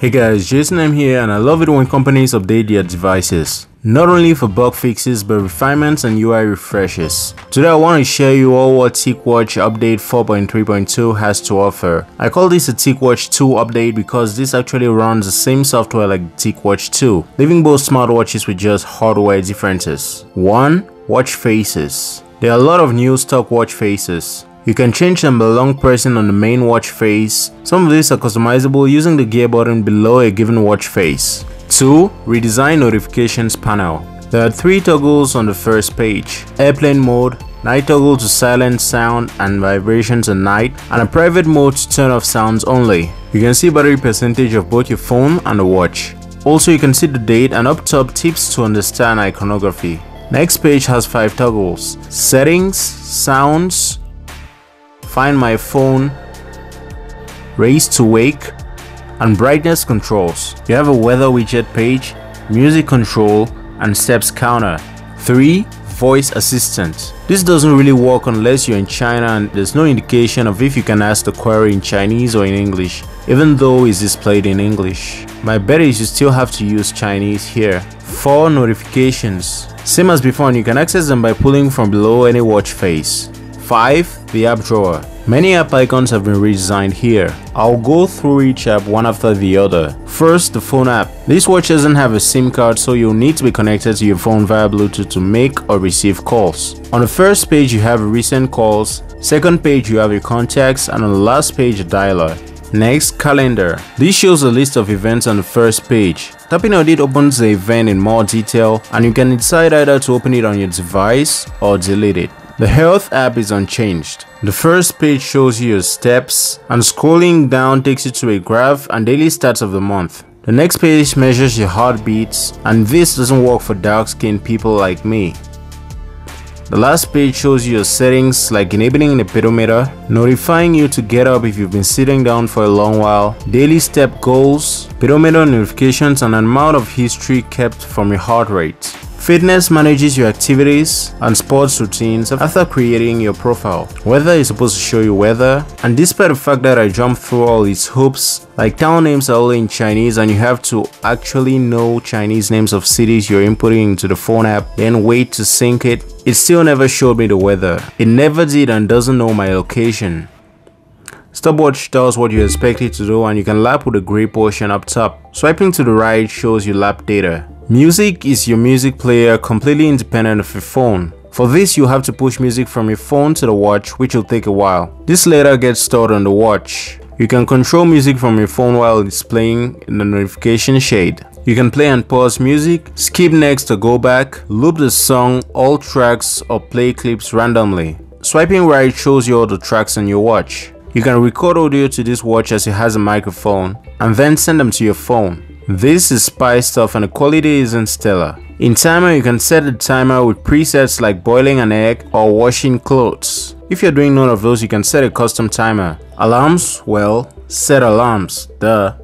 Hey guys, Jason M here, and I love it when companies update their devices, not only for bug fixes but refinements and UI refreshes. Today I want to share you all what Ticwatch update 4.3.2 has to offer. I call this a Ticwatch 2 update because this actually runs the same software like Ticwatch 2, leaving both smartwatches with just hardware differences. 1. Watch faces. There are a lot of new stock watch faces. You can change them by long pressing on the main watch face. Some of these are customizable using the gear button below a given watch face. 2. Redesigned notifications panel. There are 3 toggles on the first page: airplane mode, night toggle to silence sound and vibrations at night, and a private mode to turn off sounds only. You can see battery percentage of both your phone and the watch. Also, you can see the date, and up top tips to understand iconography. Next page has 5 toggles: settings, sounds, find my phone, raise to wake, and brightness controls. You have a weather widget page, music control, and steps counter. 3. Voice assistant. This doesn't really work unless you're in China, and there's no indication of if you can ask the query in Chinese or in English, even though it's displayed in English. My bet is you still have to use Chinese here. 4. Notifications. Same as before, and you can access them by pulling from below any watch face. 5. The app drawer. Many app icons have been redesigned here. I'll go through each app one after the other. First, the phone app. This watch doesn't have a SIM card, so you'll need to be connected to your phone via Bluetooth to make or receive calls. On the first page you have recent calls, second page you have your contacts, and on the last page a dialer. Next, calendar. This shows a list of events on the first page. Tapping on it opens the event in more detail, and you can decide either to open it on your device or delete it. The health app is unchanged. The first page shows you your steps, and scrolling down takes you to a graph and daily stats of the month. The next page measures your heartbeats, and this doesn't work for dark-skinned people like me. The last page shows you your settings like enabling the pedometer, notifying you to get up if you've been sitting down for a long while, daily step goals, pedometer notifications, and an amount of history kept from your heart rate. Fitness manages your activities and sports routines after creating your profile. Weather is supposed to show you weather, and despite the fact that I jumped through all these hoops, like town names are only in Chinese and you have to actually know Chinese names of cities you're inputting into the phone app, then wait to sync it, it still never showed me the weather. It never did and doesn't know my location. Stopwatch does what you expect it to do, and you can lap with the gray portion up top. Swiping to the right shows you lap data. Music is your music player, completely independent of your phone. For this, you have to push music from your phone to the watch, which will take a while. This later gets stored on the watch. You can control music from your phone while it's playing in the notification shade. You can play and pause music, skip next or go back, loop the song, all tracks, or play clips randomly. Swiping right shows you all the tracks on your watch. You can record audio to this watch as it has a microphone, and then send them to your phone. This is spy stuff and the quality isn't stellar. In timer, you can set the timer with presets like boiling an egg or washing clothes. If you're doing none of those, you can set a custom timer. Alarms? Well, set alarms, duh.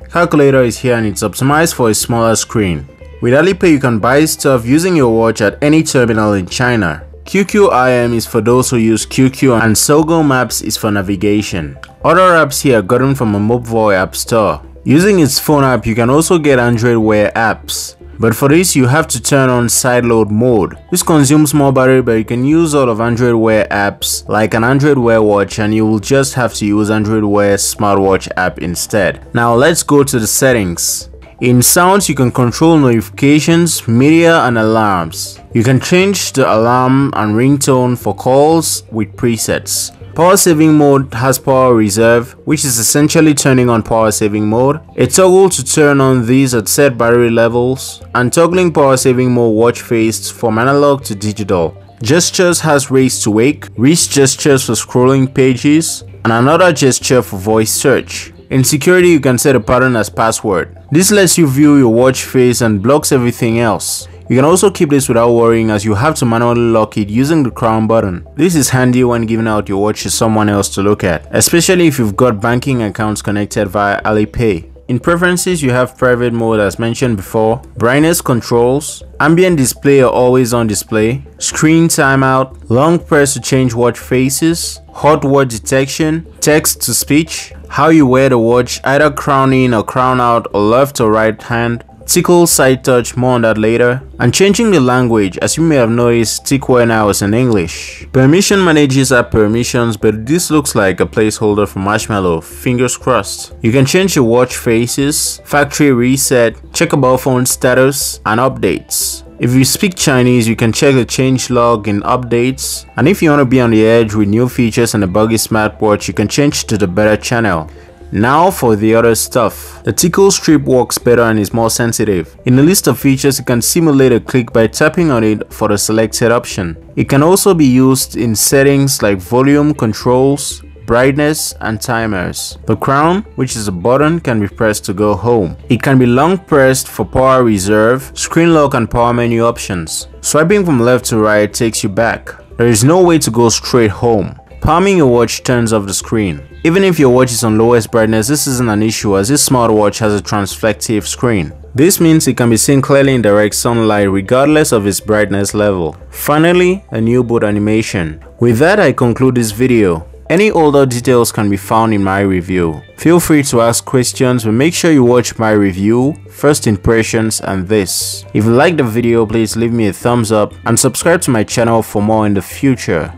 Calculator is here and it's optimized for a smaller screen. With Alipay, you can buy stuff using your watch at any terminal in China. QQIM is for those who use QQ, and Sogo Maps is for navigation. Other apps here are gotten from a Mobvoi app store. Using its phone app, you can also get Android Wear apps. But for this, you have to turn on sideload mode. This consumes more battery, but you can use all of Android Wear apps like an Android Wear watch, and you will just have to use Android Wear smartwatch app instead. Now let's go to the settings. In sounds, you can control notifications, media, and alarms. You can change the alarm and ringtone for calls with presets. Power saving mode has power reserve, which is essentially turning on power saving mode, a toggle to turn on these at set battery levels, and toggling power saving mode watch face from analog to digital. Gestures has raise to wake, wrist gestures for scrolling pages, and another gesture for voice search. In security, you can set a pattern as password. This lets you view your watch face and blocks everything else. You can also keep this without worrying, as you have to manually lock it using the crown button. This is handy when giving out your watch to someone else to look at, especially if you've got banking accounts connected via Alipay. In preferences, you have private mode as mentioned before, brightness controls, ambient display or always on display, screen timeout, long press to change watch faces, hot word detection, text to speech, how you wear the watch, either crown in or crown out or left or right hand, tickle side touch, more on that later, and changing the language. As you may have noticed, Ticwear now is in English. Permission manages app permissions, but this looks like a placeholder for Marshmallow, fingers crossed. You can change the watch faces, factory reset, check about phone status, and updates. If you speak Chinese, you can check the change log in updates, and if you want to be on the edge with new features and a buggy smartwatch, you can change to the better channel. Now for the other stuff. The tickle strip works better and is more sensitive. In the list of features, you can simulate a click by tapping on it for the selected option. It can also be used in settings like volume controls, brightness, and timers. The crown, which is a button, can be pressed to go home. It can be long pressed for power reserve, screen lock, and power menu options. Swiping from left to right takes you back. There is no way to go straight home. Palming your watch turns off the screen. Even if your watch is on lowest brightness, this isn't an issue as this smartwatch has a transflective screen. This means it can be seen clearly in direct sunlight regardless of its brightness level. Finally, a new boot animation. With that, I conclude this video. Any older details can be found in my review. Feel free to ask questions, but make sure you watch my review, first impressions, and this. If you liked the video, please leave me a thumbs up and subscribe to my channel for more in the future.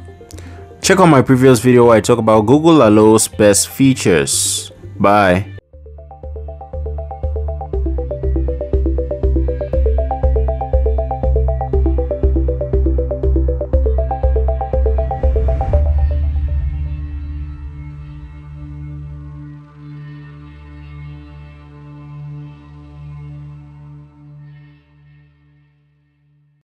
Check out my previous video where I talk about Google Allo's best features. Bye.